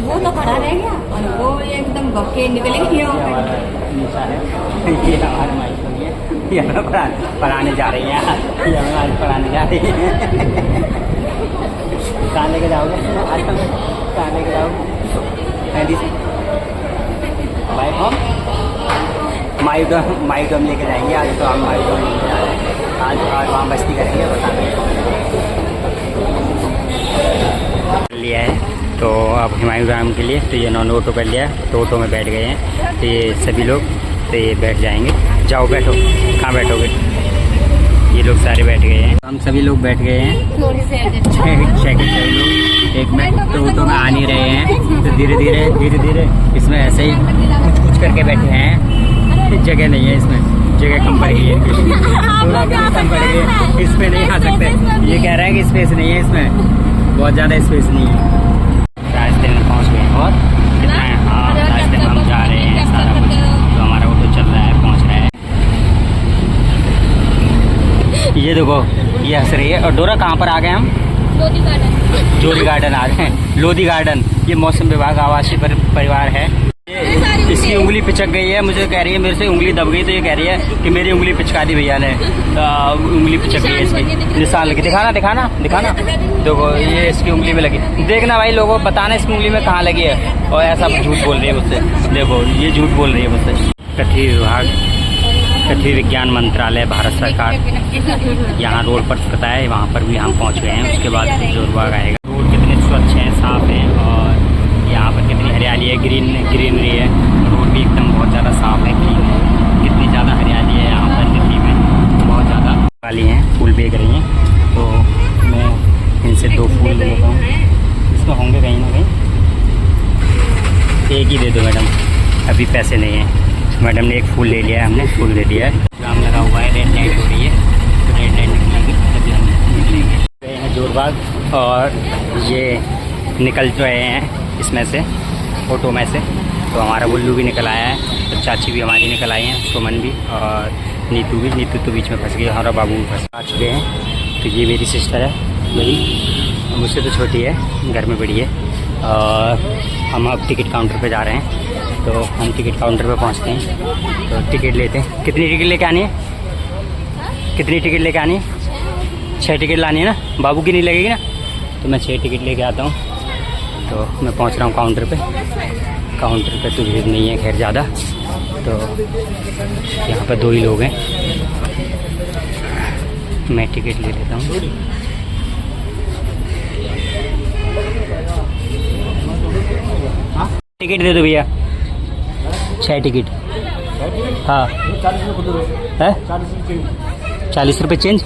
वो तो खड़ा रह गया, और वो एकदम भक्के निकले गए। निशा है, ये हमारे माइक होनी है, ये हमें पढ़ाने जा रही हैं, ये हमें आज पढ़ाने जा रही हैं। कहाँ लेके जाओगे आज? हमें कहाँ लेके जाओगे? बाइक हम माइडम लेके जाएंगे आज। तो हम माइडम लेके जा रहे हैं। आज वहाँ मस्ती करेंगे बता लिया है। तो अब हुमायूं ग्राम के लिए तो ये नॉन ऑटो कर लिया है, तो ऑटो में बैठ गए हैं। तो ये सभी लोग तो ये बैठ जाएंगे। जाओ बैठो, कहाँ बैठोगे? ये लोग सारे बैठ गए हैं, हम सभी लोग बैठ गए हैं। एक मिनट, तो ऑटो में आ नहीं रहे हैं, तो धीरे धीरे इसमें ऐसे ही कुछ करके बैठे हैं। जगह नहीं है इसमें, जगह कम पड़ गई है, कम पड़ गई है, इस पे नहीं आ सकते। ये कह रहा है कि स्पेस नहीं है इसमें, बहुत ज़्यादा स्पेस नहीं है। रास्ते में पहुंच गए और कितना है? हाँ, रास्ते में हम जा रहे हैं, सारा कुछ तो हमारा ऑटो चल रहा है, पहुंच रहा है। ये देखो, ये हंस रही है। और डोरा कहाँ पर आ गए हम? जोड़ी गार्डन आ गए हैं। लोधी गार्डन, ये मौसम विभाग आवासीय परिवार है। इसकी उंगली पिचक गई है, मुझे कह रही है मेरे से उंगली दब गई, तो ये कह रही है कि मेरी उंगली पिचका दी भैया ने। उंगली पिचक गई है इसकी, निशान लगी। दिखाना देखो, ये इसकी उंगली में लगी। देखना भाई लोगों, बताना इसकी उंगली में कहाँ लगी है। और ऐसा झूठ बोल रही है मुझसे, देखो ये झूठ बोल रही है मुझसे। पृथ्वी विभाग, पृथ्वी विज्ञान मंत्रालय, भारत सरकार यहाँ रोड पर स्थित है, वहाँ पर भी हम पहुँच गए हैं। उसके बाद जो विभाग आएगा। रोड कितने स्वच्छ हैं, साफ हैं, और यहाँ पर कितनी हरियाली है, ग्रीनरी है। रोड भी एकदम बहुत ज़्यादा साफ है, क्लीन है। कितनी ज़्यादा हरियाली है यहाँ पर दिल्ली में, बहुत ज़्यादा। वाली हैं, फूल बेच रही हैं, तो मैं इनसे 2 फूल ले लेता हूँ। इसमें होंगे कहीं ना कहीं, एक ही दे दो मैडम, अभी पैसे नहीं हैं। मैडम ने एक फूल ले लिया है, हमने फूल दे दिया है। काम लगा हुआ है, रेड लाइट हो रही है, तो रेड लाइट निकलेगी तभी हम निकलेंगे। गए हैं जोरबाग, और ये निकल रहे हैं इसमें से, ऑटो में से। तो हमारा बुल्लू भी निकल आया है, तो चाची भी हमारी निकल आई हैं, सुमन भी, और नीतू तो बीच में फंस गई, हमारा बाबू भी फंस आ चुके हैं। तो ये मेरी सिस्टर है बड़ी, मुझसे तो छोटी है, घर में बड़ी है। और हम अब टिकट काउंटर पे जा रहे हैं, तो हम टिकट काउंटर पे पहुंचते हैं, तो टिकट लेते हैं। कितनी टिकट लेके आनी है? कितनी टिकट लेके आनी है? 6 टिकट लानी है ना, बाबू की नहीं लगेगी ना? तो मैं 6 टिकट लेके आता हूँ। तो मैं पहुँच रहा हूँ काउंटर पे। काउंटर पे तो भीड़ नहीं है खैर ज़्यादा, तो यहाँ पर 2 ही लोग हैं। मैं टिकट ले लेता हूँ। टिकट दे दो भैया, 6 टिकट। हाँ है 40 रुपये चेंज,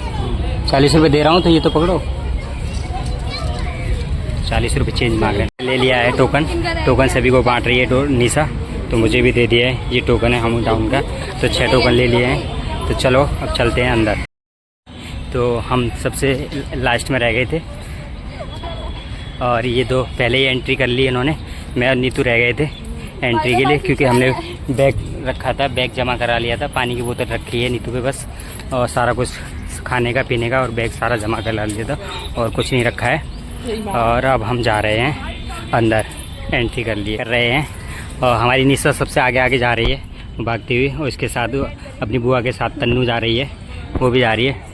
40 रुपये दे रहा हूँ, तो ये तो पकड़ो। 40 रुपये चेंज मांग रहे हैं। ले लिया है टोकन सभी को बांट रही है निशा, तो मुझे भी दे दिया है। ये टोकन है हम टाउन का, तो 6 टोकन ले लिए हैं। तो चलो अब चलते हैं अंदर। तो हम सबसे लास्ट में रह गए थे, और ये 2 पहले ही एंट्री कर ली इन्होंने। मैं और नीतू रह गए थे एंट्री के लिए, क्योंकि हमने बैग रखा था, बैग जमा करा लिया था। पानी की बोतल रखी है नीतू पे बस, और सारा कुछ खाने का पीने का और बैग सारा जमा करा लिया था, और कुछ नहीं रखा है। और अब हम जा रहे हैं अंदर, एंट्री कर रहे हैं। और हमारी निशा सबसे आगे जा रही है भागती हुई, और उसके साथ अपनी बुआ के साथ तन्नू जा रही है, वो भी जा रही है।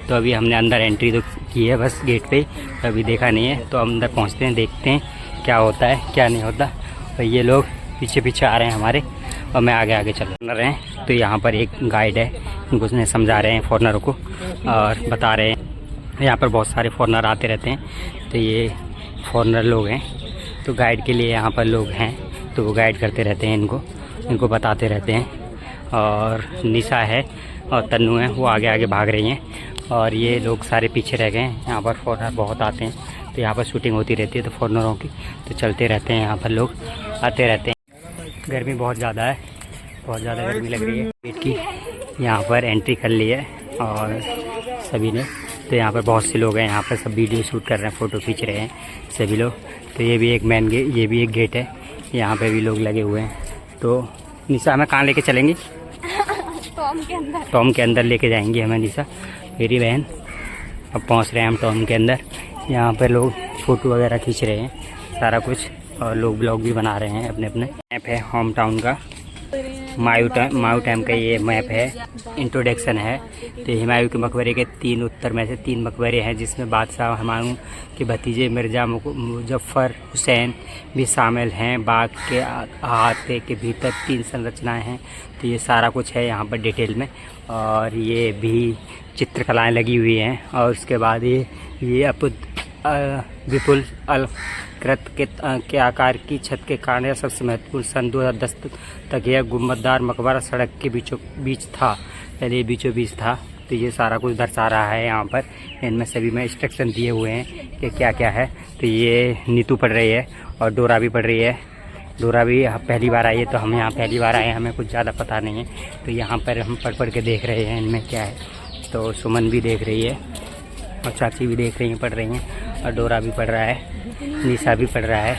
तो अभी हमने अंदर एंट्री तो की है बस गेट पे, तो अभी देखा नहीं है। तो अंदर पहुंचते हैं, देखते हैं क्या होता है क्या नहीं होता। और ये लोग पीछे आ रहे हैं हमारे, और मैं आगे चल रहे हैं। तो यहाँ पर एक गाइड है, उनको उसने समझा रहे हैं फॉरनरों को, और बता रहे हैं यहाँ पर बहुत सारे फॉरनर आते रहते हैं। तो ये फॉरनर लोग हैं, तो गाइड के लिए यहाँ पर लोग हैं, तो वो गाइड करते रहते हैं, इनको बताते रहते हैं। और निशा है और तन्नू है, वो आगे भाग रही हैं, और ये लोग सारे पीछे रह गए हैं। यहाँ पर फॉरनर बहुत आते हैं, तो यहाँ पर शूटिंग होती रहती है, तो फॉरनरों की तो चलते रहते हैं, यहाँ पर लोग आते रहते हैं। गर्मी बहुत ज़्यादा है, बहुत ज़्यादा गर्मी लग रही है। गेट की यहाँ पर एंट्री कर ली है और सभी ने, तो यहाँ पर बहुत से लोग हैं, यहाँ पर सब वीडियो शूट कर रहे हैं, फ़ोटो खींच रहे हैं सभी लोग। तो ये भी एक मेन गेट, ये भी एक गेट है, यहाँ पे भी लोग लगे हुए हैं। तो निशा हमें कहाँ लेके चलेंगी? टॉम के अंदर लेके जाएंगी हमें निशा, मेरी बहन। अब पहुँच रहे हैं हम टॉम के अंदर। यहाँ पर लोग फ़ोटो वगैरह खींच रहे हैं सारा कुछ, और लोग ब्लॉग भी बना रहे हैं अपने। मैप है होम टाउन का, मायू टाइम का ये मैप है, इंट्रोडक्शन है। तो हुमायूं के मकबरे के 3 उत्तर में से 3 मकबरे हैं, जिसमें बादशाह हुमायूं के भतीजे मिर्ज़ा मुजफ्फर हुसैन भी शामिल हैं। बाग के अहाते के भीतर 3 संरचनाएं हैं। तो ये सारा कुछ है यहाँ पर डिटेल में, और ये भी चित्रकलाएं लगी हुई हैं। और उसके बाद ये विपुल अलकृत के आकार की छत के कारण यह सबसे महत्वपूर्ण सन 2010 तक यह गुंबददार मकबरा सड़क के बीचों बीच था, पहले ये बीचों बीच था। तो ये सारा कुछ दर्शा रहा है यहाँ पर। इनमें सभी में इंस्ट्रक्शन दिए हुए हैं कि क्या क्या है। तो ये नीतू पढ़ रही है और डोरा भी पढ़ रही है। डोरा भी पहली बार आई है, तो हम यहाँ पहली बार आए हैं, हमें कुछ ज़्यादा पता नहीं है। तो यहाँ पर हम पढ़ के देख रहे हैं इनमें क्या है। तो सुमन भी देख रही है और चाची भी देख रही हैं, पढ़ रही हैं, और डोरा भी पढ़ रहा है, निशा भी पढ़ रहा है।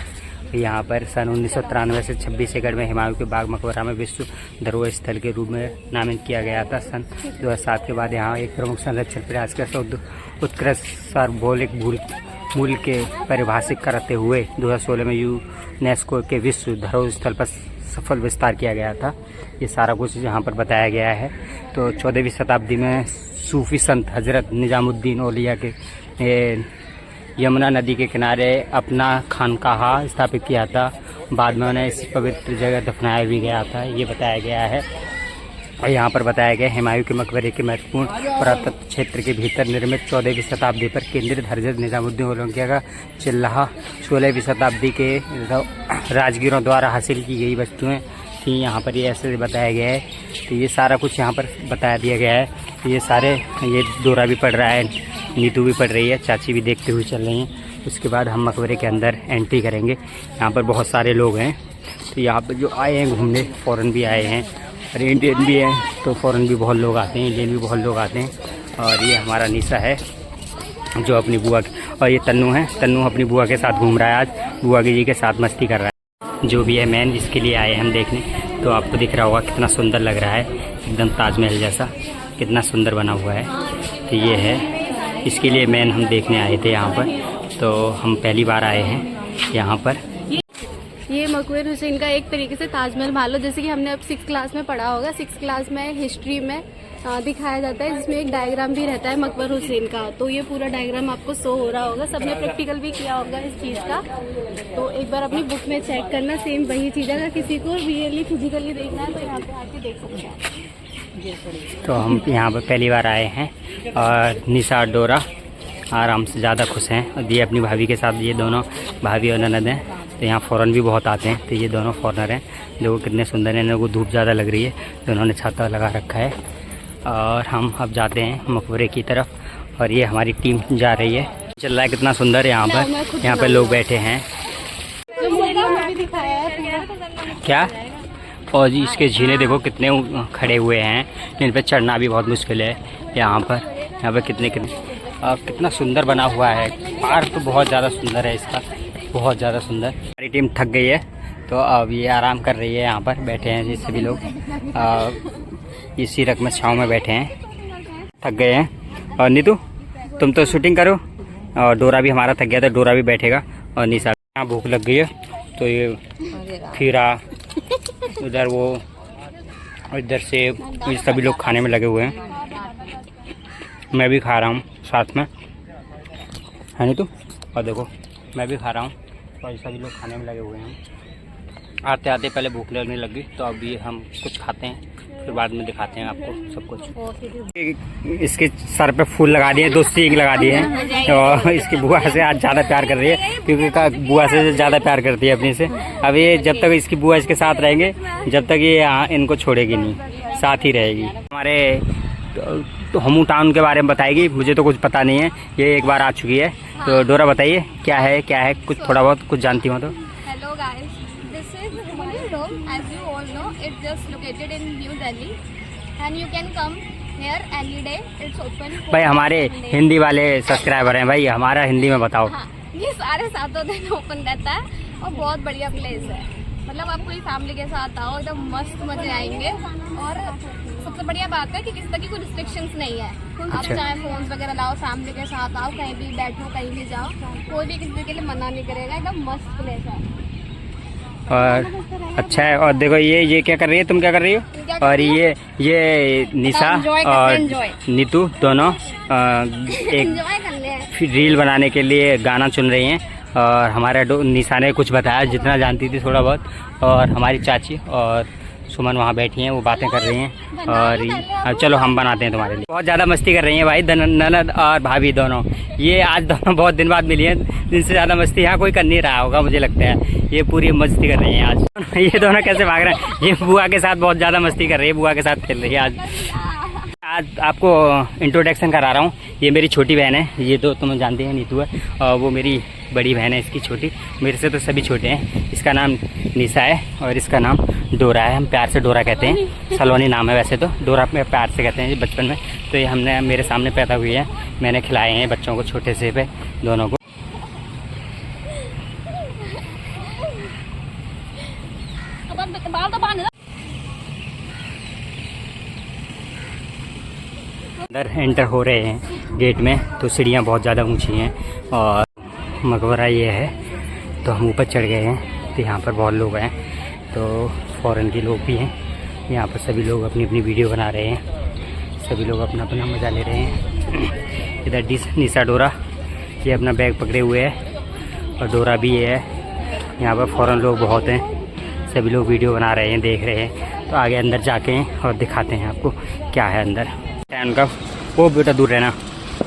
यहाँ पर सन 1993 से 26 एकड़ में हुमायूं के बाग मकबरा में विश्व धरोहर स्थल के रूप में नामित किया गया था। सन 2007 के बाद यहाँ एक प्रमुख संरक्षण प्रयास के उत्कृष्ट सार्वभौमिक मूल्य के परिभाषित करते हुए 2016 में यूनेस्को के विश्व धरोहर स्थल पर सफल विस्तार किया गया था। ये सारा कुछ यहाँ पर बताया गया है। तो 14वीं शताब्दी में सूफी संत हजरत निजामुद्दीन औलिया के यमुना नदी के किनारे अपना खानकाहा स्थापित किया था। बाद में उन्हें इस पवित्र जगह दफनाया भी गया था, ये बताया गया है। और यहाँ पर बताया गया हुमायूं के मकबरे के महत्वपूर्ण पुरातत्व क्षेत्र के भीतर निर्मित 14वीं शताब्दी पर केंद्रित हजरत निजामुद्दीन औलिया का चिल्लाह 16वीं शताब्दी के राजगीरों द्वारा हासिल की गई वस्तुएं थी। यहाँ पर ये ऐसे बताया गया है। तो ये सारा कुछ यहाँ पर बता दिया गया है। तो ये सारे, ये डोरा भी पढ़ रहा है, नीतू भी पढ़ रही है, चाची भी देखते हुए चल रही हैं। उसके बाद हम मकबरे के अंदर एंट्री करेंगे। यहाँ पर बहुत सारे लोग हैं। तो यहाँ पर जो आए हैं घूमने, फ़ॉरेन भी आए हैं और इंडियन भी हैं। तो फ़ॉरेन भी बहुत लोग आते हैं, इंडियन भी बहुत लोग आते हैं। और ये हमारा निशा है जो अपनी बुआ, और ये तन्नू है। तन्नू अपनी बुआ के साथ घूम रहा है, आज बुआ जी के साथ मस्ती कर रहा है। जो भी है मेन जिसके लिए आए हम देखने, तो आपको दिख रहा होगा कितना सुंदर लग रहा है, एकदम ताजमहल जैसा कितना सुंदर बना हुआ है। तो ये है, इसके लिए मेन हम देखने आए थे यहाँ पर। तो हम पहली बार आए हैं यहाँ पर। ये मकबरे हुसैन का एक तरीके से ताजमहल मान लो, जैसे कि हमने अब 6th क्लास में पढ़ा होगा। 6th क्लास में हिस्ट्री में दिखाया जाता है, जिसमें एक डायग्राम भी रहता है मकबरा हुसैन का। तो ये पूरा डायग्राम आपको शो हो रहा होगा, सबने प्रैक्टिकल भी किया होगा इस चीज़ का। तो एक बार अपनी बुक में चेक करना, सेम वही चीज़। अगर किसी को रियली फिजिकली देखना है तो यहाँ पे आके देख सकते हैं। तो हम यहाँ पर पहली बार आए हैं और निशा और डोरा आराम से ज़्यादा खुश हैं। और ये अपनी भाभी के साथ, ये दोनों भाभी और ननद हैं। तो यहाँ फ़ॉरन भी बहुत आते हैं। तो ये दोनों फॉरनर हैं, देखो कितने सुंदर हैं। इन्हों को धूप ज़्यादा लग रही है तो उन्होंने छाता लगा रखा है। और हम अब जाते हैं मकबरे की तरफ, और ये हमारी टीम जा रही है। चल रहा है कितना सुंदर है यहाँ पर लोग बैठे हैं। क्या? और जी इसके झीले देखो कितने खड़े हुए हैं, इन पर चढ़ना भी बहुत मुश्किल है। यहाँ पर कितना सुंदर बना हुआ है। पार्क तो बहुत ज़्यादा सुंदर है इसका, बहुत ज़्यादा सुंदर। हमारी टीम थक गई है तो अब ये आराम कर रही है। यहाँ पर बैठे हैं जी सभी लोग, इसी रकम छाँव में बैठे हैं, थक गए हैं। और नीतू तुम तो शूटिंग करो, और डोरा भी हमारा थक गया था, डोरा भी बैठेगा। और निशा, यहाँ भूख लग गई है तो ये खीरा उधर, वो इधर से सभी लोग खाने में लगे हुए हैं। मैं भी खा रहा हूँ साथ में, है नीतू? और देखो मैं भी खा रहा हूँ, और सभी लोग खाने में लगे हुए हैं। आते आते पहले भूख लगने लगी, तो अभी हम कुछ खाते हैं, फिर बाद में दिखाते हैं आपको सब कुछ। इसके सर पे फूल लगा दिए, 2 सींग लगा दिए हैं। और इसकी बुआ से आज ज़्यादा प्यार कर रही है, क्योंकि बुआ से ज़्यादा प्यार करती है अपने से। अब ये जब तक इसकी बुआ इसके साथ रहेंगे, जब तक ये इनको छोड़ेगी नहीं, साथ ही रहेगी। हमारे तो हमू टाउन के बारे में बताएगी, मुझे तो कुछ पता नहीं है, ये एक बार आ चुकी है। तो डोरा बताइए क्या है, कुछ थोड़ा बहुत कुछ जानती हो तो। Hello guys, this is Humayun tomb. As you all know, it's just located in New Delhi and you can come here any day. It's open. भाई हमारे हिंदी वाले सब्सक्राइबर हैं भाई, हमारा हिंदी में बताओ। हाँ, ये सारे 7 दिन ओपन रहता है और बहुत बढ़िया प्लेस है। मतलब आप पूरी फैमिली के साथ आओ, एकदम मस्त मजे आएंगे। और सबसे बढ़िया बात है कि किसी तरह की कोई रिस्ट्रिक्शंस नहीं है। आप चाहे फोन वगैरह लाओ, फैमिली के साथ आओ, कहीं भी बैठो, कहीं भी जाओ, कोई भी किसी के लिए मना नहीं करेगा। एकदम मस्त प्लेस है। और अच्छा है। और देखो ये क्या कर रही है, तुम क्या कर रही हो? और ये निशा और नीतू दोनों एक रील बनाने के लिए गाना चुन रही हैं। और हमारा निशा ने कुछ बताया जितना जानती थी थोड़ा बहुत। और हमारी चाची और सुमन वहाँ बैठी हैं, वो बातें कर रही हैं। और अब चलो हम बनाते हैं तुम्हारे लिए। बहुत ज़्यादा मस्ती कर रही हैं भाई ननद और भाभी दोनों। ये आज दोनों बहुत दिन बाद मिली हैं, जिनसे ज़्यादा मस्ती यहाँ कोई कर नहीं रहा होगा मुझे लगता है। ये पूरी मस्ती कर रही हैं आज। ये दोनों कैसे भाग रहे हैं, ये बुआ के साथ बहुत ज़्यादा मस्ती कर रही है, बुआ के साथ खेल रही है आज आपको इंट्रोडक्शन करा रहा हूँ। ये मेरी छोटी बहन है, ये तो तुम जानते हैं नीतू है, और वो मेरी बड़ी बहन है इसकी छोटी, मेरे से तो सभी छोटे हैं। इसका नाम निशा है और इसका नाम डोरा है। हम प्यार से डोरा कहते हैं, सलोनी नाम है वैसे तो, डोरा में प्यार से कहते हैं बचपन में। तो ये हमने मेरे सामने पैदा हुई है, मैंने खिलाए हैं बच्चों को, छोटे से पे दोनों को। अंदर एंटर हो रहे हैं गेट में, तो सीढ़ियाँ बहुत ज़्यादा ऊंची हैं और मकबरा ये है। तो हम ऊपर चढ़ गए हैं, तो यहाँ पर बहुत लोग हैं, तो फॉरेन के लोग भी हैं यहाँ पर। सभी लोग अपनी अपनी वीडियो बना रहे हैं, सभी लोग अपना अपना मज़ा ले रहे हैं। इधर निशा डोरा ये अपना बैग पकड़े हुए है, और डोरा भी ये है। यहाँ पर फॉरेन लोग बहुत हैं, सभी लोग वीडियो बना रहे हैं, देख रहे हैं। तो आगे अंदर जाके और दिखाते हैं आपको क्या है अंदर। उनका वो बेटा दूर रहना,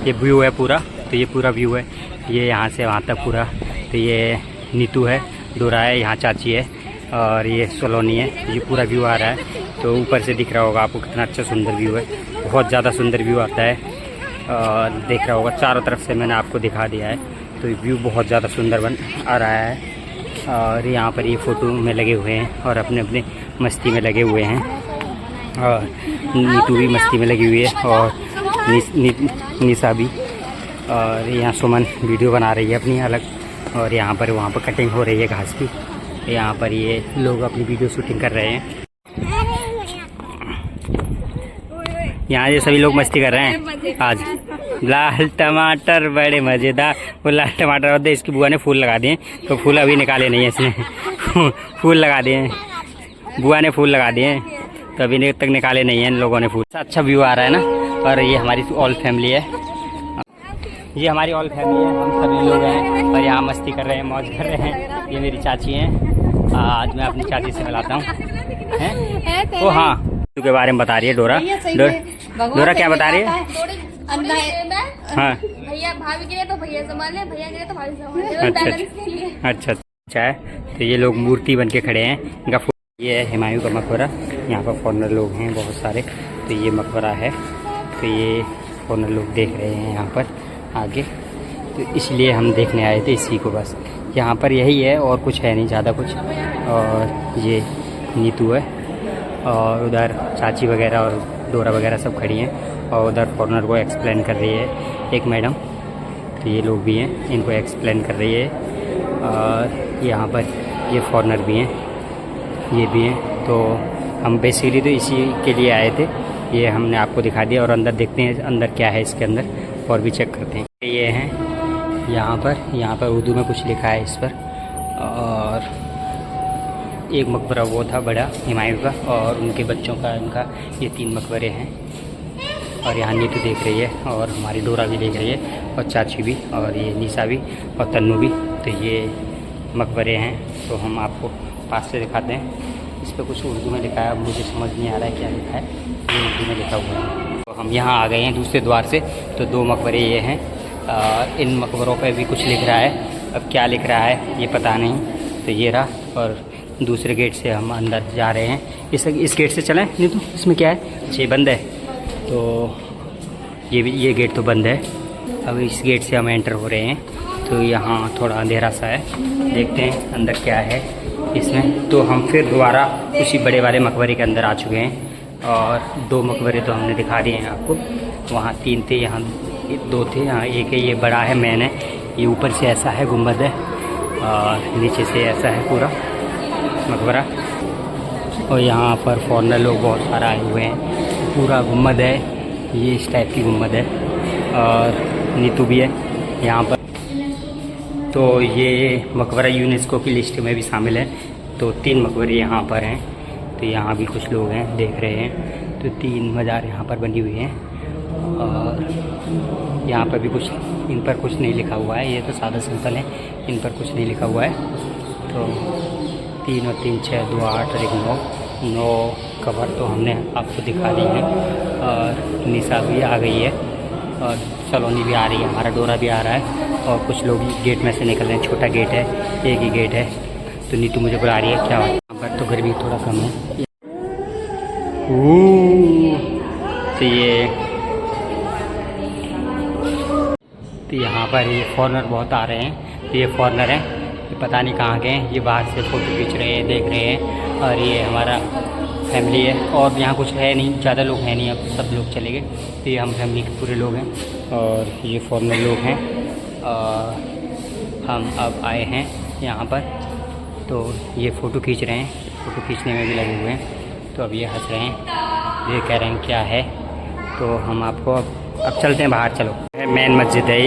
ये व्यू है पूरा, तो ये पूरा व्यू है, ये यहाँ से वहाँ तक पूरा। तो ये नीतू है, डोरा है, यहाँ चाची है, और ये सलोनी है। ये पूरा व्यू आ रहा है, तो ऊपर से दिख रहा होगा आपको कितना अच्छा सुंदर व्यू है, बहुत ज़्यादा सुंदर व्यू आता है। और देख रहा होगा चारों तरफ से मैंने आपको दिखा दिया है, तो व्यू बहुत ज़्यादा सुंदर बन आ रहा है। और यहाँ पर ये फ़ोटो में लगे हुए हैं और अपने अपने मस्ती में लगे हुए हैं। और नीतू भी मस्ती में लगी हुई है, और निशा भी। और यहाँ सुमन वीडियो बना रही है अपनी अलग। और यहाँ पर वहाँ पर कटिंग हो रही है घास की। यहाँ पर ये लोग अपनी वीडियो शूटिंग कर रहे हैं। यहाँ ये सभी लोग मस्ती कर रहे हैं आज। लाल टमाटर बड़े मज़ेदार, वो लाल टमाटर होते, इसकी बुआ ने फूल लगा दिए, तो फूल अभी निकाले नहीं है इसने। फूल लगा दिए, बुआ ने फूल लगा दिए, तो अभी तक निकाले नहीं हैं इन लोगों ने फूल। अच्छा व्यू आ रहा है ना। और ये हमारी ऑल फैमिली है, ये हमारी ऑल फैमिली है, हम सभी लोग हैं और यहाँ मस्ती कर रहे हैं, मौज कर रहे हैं। ये मेरी चाची हैं, आज मैं अपनी चाची से मिलाता हूँ। ओ हाँ, के बारे में बता रही है डोरा। डोरा क्या बता रही है? हाँ, भैया भाभी गिरे तो भैया संभाले, भैया गिरे तो भाभी संभाले। अच्छा है। तो ये लोग मूर्ति बन के खड़े हैं, इनका ये है हुमायूं का मकबरा। यहाँ पर फॉरेनर लोग हैं बहुत सारे, तो ये मकबरा है, तो ये फॉरेनर लोग देख रहे हैं यहाँ पर आगे, तो इसलिए हम देखने आए थे इसी को बस। यहाँ पर यही है और कुछ है नहीं ज़्यादा कुछ। और ये नीतू है, और उधर चाची वगैरह और डोरा वगैरह सब खड़ी हैं, और उधर फॉरेनर को एक्सप्लेन कर रही है एक मैडम। तो ये लोग भी हैं, इनको एक्सप्लेन कर रही है। और यहाँ पर ये फॉरेनर भी हैं, ये भी हैं। तो हम बेसिकली तो इसी के लिए आए थे, ये हमने आपको दिखा दिया। और अंदर देखते हैं अंदर क्या है इसके अंदर, और भी चेक करते हैं। ये हैं यहाँ पर उर्दू में कुछ लिखा है इस पर। और एक मकबरा वो था बड़ा हुमायूं का, और उनके बच्चों का, इनका ये 3 मकबरे हैं। और यहाँ नीतू देख रही है, और हमारी डोरा भी देख रही है, और चाची भी, और ये निशा भी, और तन्नू भी। तो ये मकबरे हैं, तो हम आपको पास से दिखाते हैं। इस पर कुछ उर्दू में लिखा है, मुझे समझ नहीं आ रहा है क्या लिखा है, ये उर्दू में लिखा हुआ है। तो हम यहाँ आ गए हैं दूसरे द्वार से, तो 2 मकबरे ये हैं। इन मकबरों पे भी कुछ लिख रहा है, अब क्या लिख रहा है ये पता नहीं। तो ये रहा, और दूसरे गेट से हम अंदर जा रहे हैं। इस गेट से चलें नहीं तो इसमें क्या है, अच्छा ये बंद है, तो ये गेट तो बंद है। अब इस गेट से हम एंटर हो रहे हैं, तो यहाँ थोड़ा अंधेरा सा है, देखते हैं अंदर क्या है इसमें। तो हम फिर दोबारा उसी बड़े वाले मकबरे के अंदर आ चुके हैं, और 2 मकबरे तो हमने दिखा दिए हैं आपको। वहाँ 3 थे, यहाँ 2 थे, यहाँ एक है, ये बड़ा है, मेन है। ये ऊपर से ऐसा है, गुंबद है, और नीचे से ऐसा है पूरा मकबरा। और यहाँ पर फॉरेनर लोग बहुत सारा आए हुए हैं, पूरा गुंबद है, ये इस टाइप की गुंबद है। और नीतू भी है यहाँ पर। तो ये मकबरा यूनेस्को की लिस्ट में भी शामिल है, तो 3 मकबरे यहाँ पर हैं। तो यहाँ भी कुछ लोग हैं देख रहे हैं। तो 3 मज़ार यहाँ पर बनी हुई हैं और यहाँ पर भी कुछ, इन पर कुछ नहीं लिखा हुआ है। ये तो सादा सिंपल है, इन पर कुछ नहीं लिखा हुआ है। तो 3 और 3 6 2 8 और 1 9 कबर तो हमने आपको दिखा दी है। और निशा भी आ गई है और सलोनी भी आ रही है, हमारा डोरा भी आ रहा है। और कुछ लोग गेट में से निकल रहे हैं, छोटा गेट है, एक ही गेट है। तो नीतू मुझे बुला रही है, क्या हुआ? यहाँ पर तो गर्मी थोड़ा कम है। तो यहाँ पर ये फॉरेनर बहुत आ रहे हैं। तो ये फॉरेनर हैं, ये पता नहीं कहाँ के हैं। ये बाहर से फ़ोटो खींच रहे हैं, देख रहे हैं। और ये हमारा फैमिली है और यहाँ कुछ है नहीं, ज़्यादा लोग हैं नहीं, अब सब लोग चले गए। तो ये हम फैमिली के पूरे लोग हैं और ये फॉरेनर लोग हैं। और हम अब आए हैं यहाँ पर, तो ये फ़ोटो खींच रहे हैं, फ़ोटो खींचने में भी लगे हुए हैं। तो अब ये हंस रहे हैं, ये कह रहे हैं क्या है। तो हम आपको अब चलते हैं बाहर, चलो। मेन मस्जिद है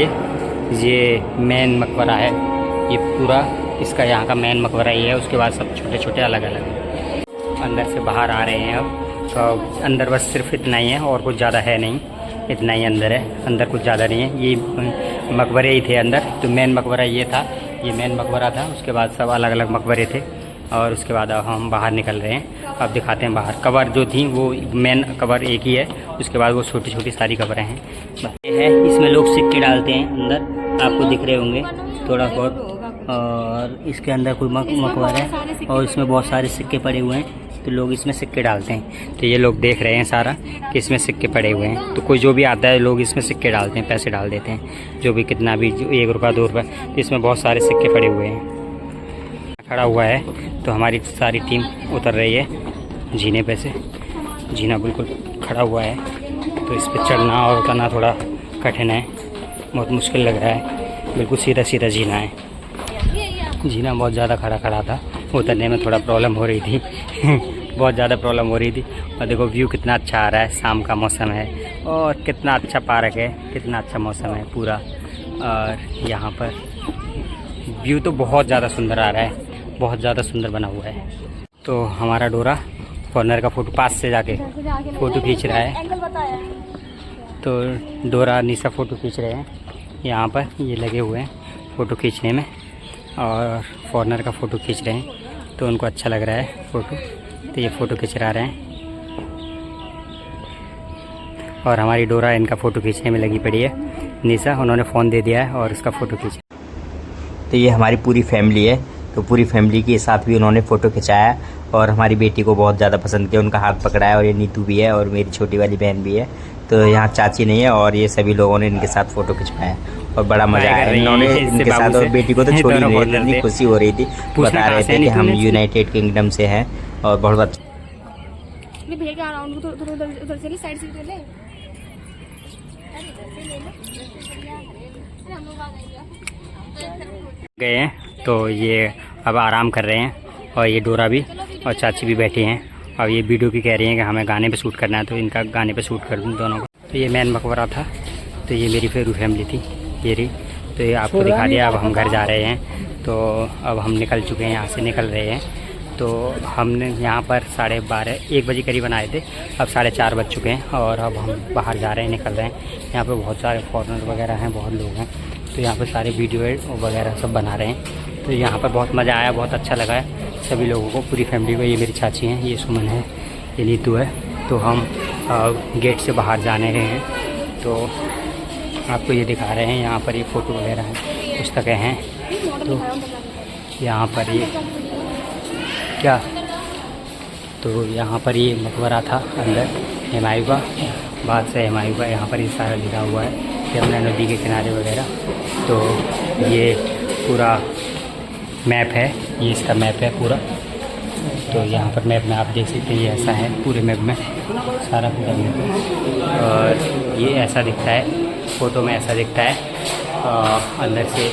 ये मेन मकबरा है ये पूरा, इसका यहाँ का मेन मकबरा ही है। उसके बाद सब छोटे छोटे अलग अलग हैं। अंदर से बाहर आ रहे हैं अब। तो अंदर बस सिर्फ इतना ही है और कुछ ज़्यादा है नहीं, इतना ही अंदर है, अंदर कुछ ज़्यादा नहीं है। ये मकबरे ही थे अंदर। तो मेन मकबरा ये था, ये मेन मकबरा था। उसके बाद सब अलग अलग मकबरे थे और उसके बाद अब हम बाहर निकल रहे हैं। अब दिखाते हैं बाहर। कबर जो थी वो मेन कबर एक ही है, उसके बाद वो छोटी छोटी सारी कबरें हैं। ये है, इसमें लोग सिक्के डालते हैं अंदर, आपको दिख रहे होंगे थोड़ा बहुत। और इसके अंदर कोई मकबर है और इसमें बहुत सारे सिक्के पड़े हुए हैं। तो लोग इसमें सिक्के डालते हैं। तो ये लोग देख रहे हैं सारा कि इसमें सिक्के पड़े हुए हैं। तो कोई जो भी आता है लोग इसमें सिक्के डालते हैं, पैसे डाल देते हैं, जो भी कितना भी, जो 1 रुपया 2 रुपये। तो इसमें बहुत सारे सिक्के पड़े हुए हैं। खड़ा हुआ है तो हमारी सारी टीम उतर रही है जीने पे से। जीना बिल्कुल खड़ा हुआ है, तो इस पर चढ़ना और उतरना थोड़ा कठिन है, बहुत मुश्किल लग रहा है। बिल्कुल सीधा सीधा जीना है। जीना बहुत ज़्यादा खड़ा खड़ा था, उतरने में थोड़ा प्रॉब्लम हो रही थी बहुत ज़्यादा प्रॉब्लम हो रही थी। और देखो व्यू कितना अच्छा आ रहा है, शाम का मौसम है और कितना अच्छा पार्क है, कितना अच्छा मौसम है पूरा। और यहाँ पर व्यू तो बहुत ज़्यादा सुंदर आ रहा है, बहुत ज़्यादा सुंदर बना हुआ है। तो हमारा डोरा कॉर्नर का फ़ोटो पास से जाके फ़ोटो खींच रहा है। तो डोरा निशा फ़ोटो खींच रहे हैं यहाँ पर, ये लगे हुए हैं फ़ोटो खींचने में और फॉरेनर का फ़ोटो खींच रहे हैं। तो उनको अच्छा लग रहा है फ़ोटो, तो ये फ़ोटो खिंचवा रहे हैं। और हमारी डोरा इनका फ़ोटो खींचने में लगी पड़ी है। निशा, उन्होंने फ़ोन दे दिया है और इसका फ़ोटो खींचा। तो ये हमारी पूरी फैमिली है। तो पूरी फैमिली के साथ भी उन्होंने फ़ोटो खिंचाया और हमारी बेटी को बहुत ज़्यादा पसंद किया, उनका हाथ पकड़ा है। और ये नीतू भी है और मेरी छोटी वाली बहन भी है। तो यहाँ चाची नहीं है और ये सभी लोगों ने इनके साथ फ़ोटो खिंचवाया और बड़ा मज़ा आया इन्होंने इनके साथ। और बेटी को तो छोड़ ही नहीं, इतनी खुशी हो रही थी, बता रहे थे कि हम यूनाइटेड किंगडम से हैं और बहुत अच्छा। गए हैं तो ये अब आराम कर रहे हैं और ये डोरा भी और चाची भी बैठी हैं। अब ये वीडियो की कह रही हैं कि हमें गाने पे शूट करना है, तो इनका गाने पे शूट कर दूँ दोनों का। तो ये मेन मकबरा था, तो ये मेरी फेरू फैमिली थी ये रही। तो ये आपको दिखा दिया। अब हम घर जा रहे हैं। तो अब हम निकल चुके हैं, यहाँ से निकल रहे हैं। तो हमने यहाँ पर 12:30 1 बजे करीबन आए थे, अब 4:30 बज चुके हैं और अब हम बाहर जा रहे हैं, निकल रहे हैं। यहाँ पे बहुत सारे फॉरेनर वगैरह हैं, बहुत लोग हैं। तो यहाँ पे सारे वीडियो वगैरह सब बना रहे हैं। तो यहाँ पर बहुत मज़ा आया, बहुत अच्छा लगा है सभी लोगों को, पूरी फैमिली को। ये मेरी चाची हैं, ये सुमन है, ये नीतू है। तो हम गेट से बाहर जाने रहे हैं। तो आपको ये दिखा रहे हैं, यहाँ पर ये फ़ोटो वगैरह हैं, पुस्तकें हैं। तो यहाँ पर ये क्या, तो यहाँ पर ये मकबरा था अंदर हुमायूं का, बादशाह हुमायूं का। यहाँ पर ये सारा लिखा हुआ है, यमुना नदी के किनारे वगैरह। तो ये पूरा मैप है, ये इसका मैप है पूरा। तो यहाँ पर मैप में आप देख सकते हैं, ये ऐसा है पूरे मैप में सारा पूरा मैप है। और ये ऐसा दिखता है, फ़ोटो में ऐसा दिखता है। अंदर से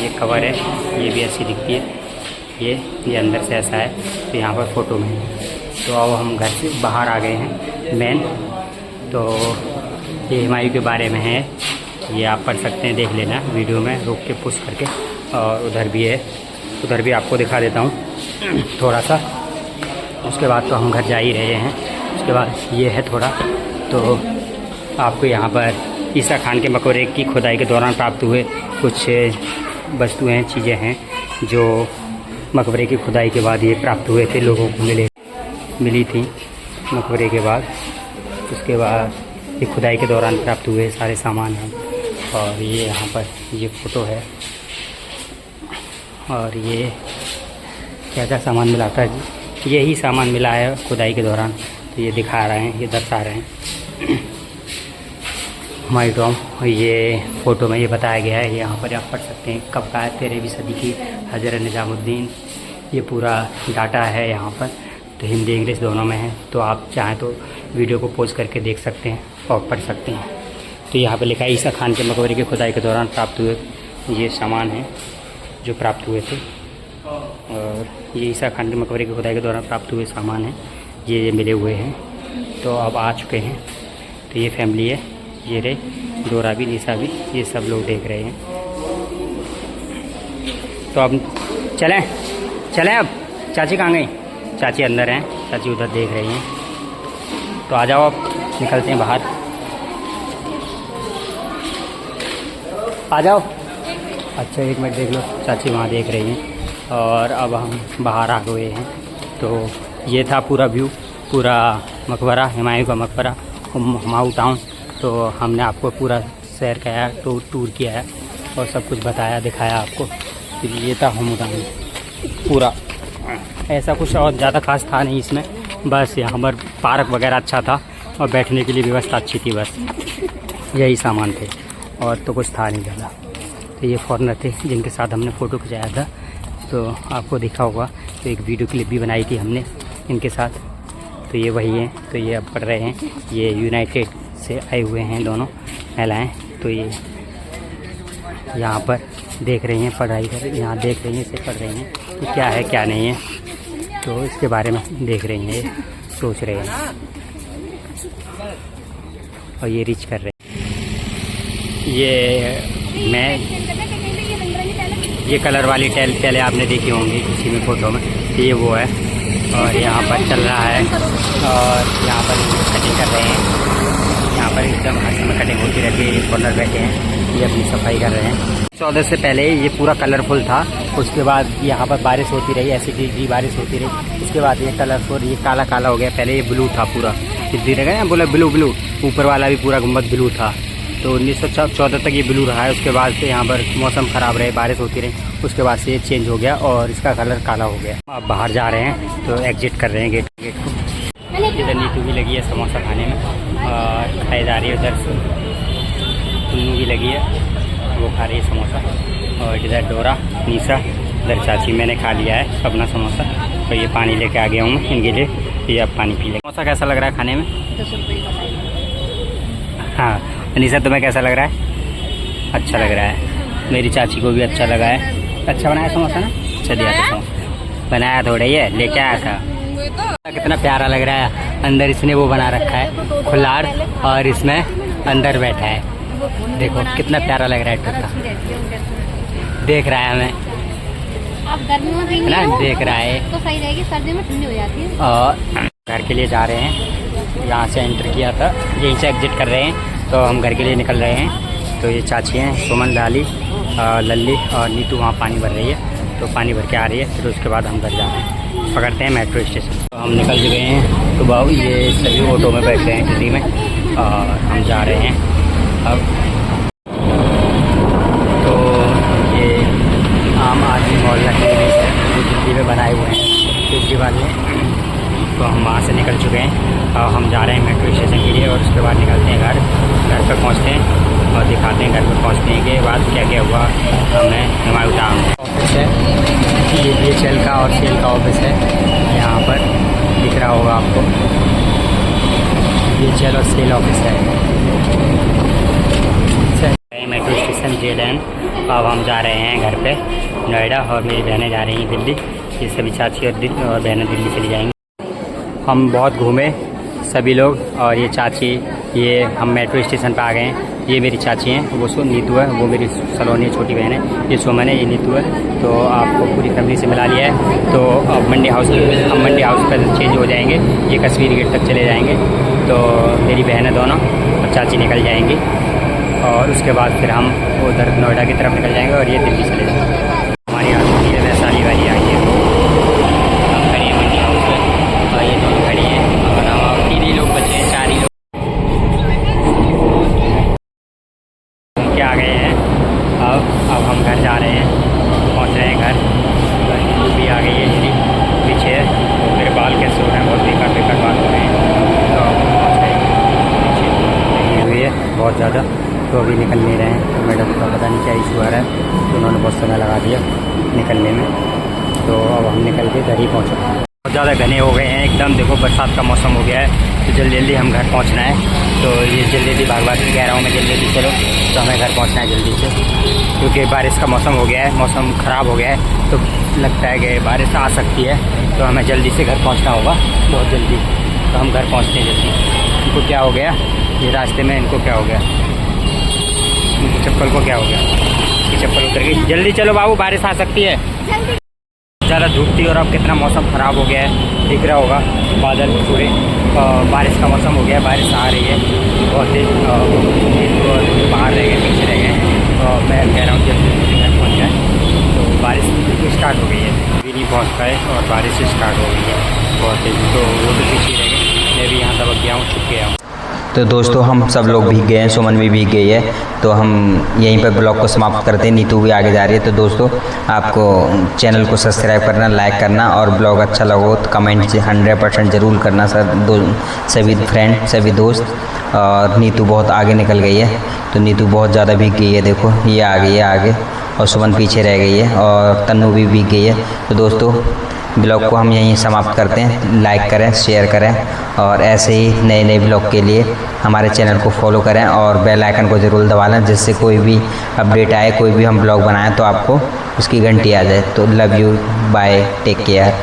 ये कवर है, ये भी ऐसी दिखती है। ये अंदर से ऐसा है, तो यहाँ पर फ़ोटो में। तो अब हम घर से बाहर आ गए हैं मेन। तो ये हुमायूं के बारे में है, ये आप पढ़ सकते हैं, देख लेना वीडियो में रोक के पुश करके। और उधर भी है, उधर भी आपको दिखा देता हूँ थोड़ा सा। उसके बाद तो हम घर जा ही रहे हैं। उसके बाद ये है थोड़ा, तो आपको यहाँ पर ईसा खान के मकबरे की खुदाई के दौरान प्राप्त हुए कुछ वस्तुएं, चीज़ें हैं जो मकबरे की खुदाई के बाद ये प्राप्त हुए थे, लोगों को मिली थी मकबरे के बाद। उसके बाद ये खुदाई के दौरान प्राप्त हुए सारे सामान हैं। और ये यहाँ पर ये फ़ोटो है, और ये क्या क्या सामान मिला था जी, यही सामान मिला है खुदाई के दौरान, तो ये दिखा रहे हैं, ये दर्शा रहे हैं हमारी टॉम। ये फ़ोटो में ये बताया गया है, यहाँ पर आप पढ़ सकते हैं कब का है, 13वीं सदी की हज़रत निज़ामुद्दीन। ये पूरा डाटा है यहाँ पर, तो हिंदी इंग्लिश दोनों में है, तो आप चाहें तो वीडियो को पॉज करके देख सकते हैं और पढ़ सकते हैं। तो यहाँ पर लिखा है ईसा खान के मकबरे की खुदाई के दौरान प्राप्त हुए ये सामान हैं जो प्राप्त हुए थे। और ये ईसा खान के मकबरे की खुदाई के दौरान प्राप्त हुए सामान हैं, ये मिले हुए हैं। तो अब आ चुके हैं। तो ये फैमिली है, ये रे डोरा भी, निशा भी, ये सब लोग देख रहे हैं। तो अब चलें अब। चाची कहाँ गई? चाची अंदर हैं, चाची उधर देख रही हैं। तो आ जाओ, अब निकलते हैं बाहर। आ जाओ। अच्छा 1 मिनट देख लो, चाची वहाँ देख रही हैं। और अब हम बाहर आ गए हैं। तो ये था पूरा व्यू, पूरा मकबरा, हुमायूं का मकबरा, हुमायूं टाउन। तो हमने आपको पूरा सैर कराया, टूर किया है और सब कुछ बताया, दिखाया आपको। तो ये था हुमायूं टाउन पूरा। ऐसा कुछ और ज़्यादा खास था नहीं इसमें, बस यहाँ पर पार्क वगैरह अच्छा था और बैठने के लिए व्यवस्था अच्छी थी, बस यही सामान थे और तो कुछ था नहीं ज़्यादा। तो ये फॉरेनर थे जिनके साथ हमने फ़ोटो खिंचाया था, तो आपको दिखा होगा। तो एक वीडियो क्लिप भी बनाई थी हमने इनके साथ। तो ये वही हैं, तो ये अब पढ़ रहे हैं। ये यूनाइटेड से आए हुए हैं दोनों महिलाएँ। तो ये यहाँ पर देख रही हैं, पढ़ाई कर रही, यहाँ देख रही हैं, इसे पढ़ रही हैं कि क्या है क्या नहीं है, तो इसके बारे में देख रही हैं, ये सोच रहे हैं और ये रीच कर रहे हैं। ये कलर वाली टैलें आपने देखी होंगी किसी भी फ़ोटो में, ये वो है। और यहाँ पर चल रहा है और यहाँ पर कटिंग कर रहे हैं। यहाँ पर एकदम हर समय कटिंग होती रहती है। ये कॉर्नर बैठे हैं, ये अपनी सफाई कर रहे हैं। 14 से पहले ये पूरा कलरफुल था, उसके बाद यहाँ पर बारिश होती रही, ऐसी की बारिश होती रही। उसके बाद ये कलरफुल, ये काला काला हो गया। पहले ये ब्लू था पूरा, धीरे गए बोला ब्लू, ऊपर वाला भी पूरा गुम्बद ब्लू था। तो 1914 तक ये ब्लू रहा है। उसके बाद से यहाँ पर मौसम ख़राब रहे, बारिश होती रही, उसके बाद से ये चेंज हो गया और इसका कलर काला हो गया। अब बाहर जा रहे हैं, तो एग्जिट कर रहे हैं गेट को। इधर नीतू भी लगी है समोसा खाने में और खाई जा रही है। उधर टुन्नू भी लगी है, वो खा रही है समोसा। और इधर डोरा, निशा, इधर चाची। मैंने खा लिया है अपना समोसा और ये पानी लेके आ गया हूँ मैं इनके लिए। ये अब पानी पी ले। समोसा कैसा लग रहा है खाने में? हाँ निशा, तुम्हें कैसा लग रहा है? अच्छा लग रहा है। मेरी चाची को भी अच्छा लगा है। अच्छा बनाया समोसा ना? अच्छा दिया था समोसा, बनाया थोड़ा ही है, लेके आया था। कितना प्यारा लग रहा है। अंदर इसने वो बना रखा है खुलाड़ और इसमें अंदर बैठा है। देखो कितना प्यारा लग रहा है। टुक्का देख रहा है हमें, ना देख रहा है तो सही रहेगी, सर्दी में ठंडी हो जाती है। और घर के लिए जा रहे हैं। यहाँ से एंटर किया था, यहीं से एग्जिट कर रहे हैं, तो हम घर के लिए निकल रहे हैं। तो ये चाची हैं सुमन, लाली, लल्ली और नीतू वहाँ पानी भर रही है, तो पानी भर के आ रही है। फिर उसके बाद हम घर जा रहे हैं, पकड़ते हैं मेट्रो स्टेशन। तो हम निकल चुके हैं। तो बाबू ये सभी ऑटो में बैठ गए हैं दिल्ली में और हम जा रहे हैं अब। तो ये आम आदमी मोहल्ला है जो दिल्ली में बनाए हुए हैं दिल्ली वाले। तो हम वहाँ से निकल चुके हैं और हम जा रहे हैं मेट्रो स्टेशन के लिए। और उसके बाद निकलते हैं घर पर पहुँचते हैं और दिखाते हैं घर पर पहुँचने के बाद क्या क्या हुआ हमें। हुमायूं टाउन ऑफिस है, ये DHL का और सेल का ऑफिस है। यहाँ पर दिख रहा होगा आपको, DHL और सेल ऑफिस है। Metro station JN। अब हम जा रहे हैं घर पे नोएडा और मेरी बहनें जा रही हैं दिल्ली। ये सभी चाची और बहनें दिल्ली चली जाएंगी। हम बहुत घूमे, सभी लोग। और ये चाची, ये हम मेट्रो स्टेशन पर आ गए हैं। ये मेरी चाची हैं, वो नीतू है, वो मेरी सलोनी छोटी बहन है। ये सुमन है, ये नीतू है। तो आपको पूरी फैमिली से मिला लिया है। तो अब मंडी हाउस पर चेंज हो जाएंगे, ये कश्मीर गेट तक चले जाएंगे। तो मेरी बहन है दोनों और चाची निकल जाएंगी, और उसके बाद फिर हम उधर नोएडा की तरफ निकल जाएंगे और ये दिल्ली चले जाएंगे। हमारी आती है वैशाली वाली आई है, हम खड़ी है मंडी हाउस पर, और ये दोनों खड़ी हैं, और हम 3 ही लोग बचे हैं, 4 ही लोग के आ गए हैं। अब हम घर जा रहे हैं, पहुंच रहे हैं घर। वो भी आ गई है मेरी पीछे। तो मेरे बाल कैसे हो रहे हैं, बहुत बेकार बाल हो रहे हैं। तो पहुँच रहे हैं पीछे, लगी हुई है बहुत ज़्यादा। तो अभी निकल नहीं रहे हैं। तो मैडम का पता नहीं क्या इशू आ रहा है, तो उन्होंने बहुत समय लगा दिया निकलने में। तो अब हम निकल के घर ही पहुँचे। बहुत ज़्यादा घने हो गए हैं एकदम। देखो बरसात का मौसम हो गया है, तो जल्दी हम घर पहुँचना है। तो ये जल्दी भाग के कह रहा हूँ मैं, जल्दी चलो। तो हमें घर पहुँचना है जल्दी से, क्योंकि बारिश का मौसम हो गया है, मौसम ख़राब हो गया है। तो लगता है कि बारिश आ सकती है, तो हमें जल्दी से घर पहुँचना होगा, बहुत जल्दी। तो हम घर पहुँचते हैं जल्दी। इनको क्या हो गया, ये रास्ते में इनको क्या हो गया, इनकी चप्पल को क्या हो गया, इसकी चप्पल उतर गई। जल्दी चलो बाबू, बारिश आ सकती है। ज़्यादा धूप थी और अब कितना मौसम ख़राब हो गया है, दिख रहा होगा बादल पूरे। बारिश का मौसम हो गया है, बारिश आ रही है बहुत तेज। तो बाहर रह गए, पीछे रह गए। तो मैं कह रहा हूँ जल्दी घर पहुँच जाए। तो बारिश स्टार्ट हो गई है, अभी नहीं पहुँच पाए और बारिश स्टार्ट हो गई है बहुत तेज। तो वो तो पीछे रह गए, मैं भी यहाँ दबक गया हूँ, छुप गया हूँ। तो दोस्तों हम सब लोग भीग गए हैं, सुमन भी भीग गई है। तो हम यहीं पर ब्लॉग को समाप्त करते हैं, नीतू भी आगे जा रही है। तो दोस्तों आपको चैनल को सब्सक्राइब करना, लाइक करना, और ब्लॉग अच्छा लगा तो कमेंट 100% ज़रूर करना सभी फ्रेंड, सभी दोस्त। और नीतू बहुत आगे निकल गई है, तो नीतू बहुत ज़्यादा भीग गई है। देखो ये आ गई है आगे, और सुमन पीछे रह गई है, और तन्नू भी भीग गई है। तो दोस्तों ब्लॉग को हम यहीं समाप्त करते हैं। लाइक करें, शेयर करें, और ऐसे ही नए ब्लॉग के लिए हमारे चैनल को फॉलो करें और बेल आइकन को ज़रूर दबा लें, जिससे कोई भी अपडेट आए, कोई भी हम ब्लॉग बनाएं तो आपको उसकी घंटी आ जाए। तो love you, bye, take care.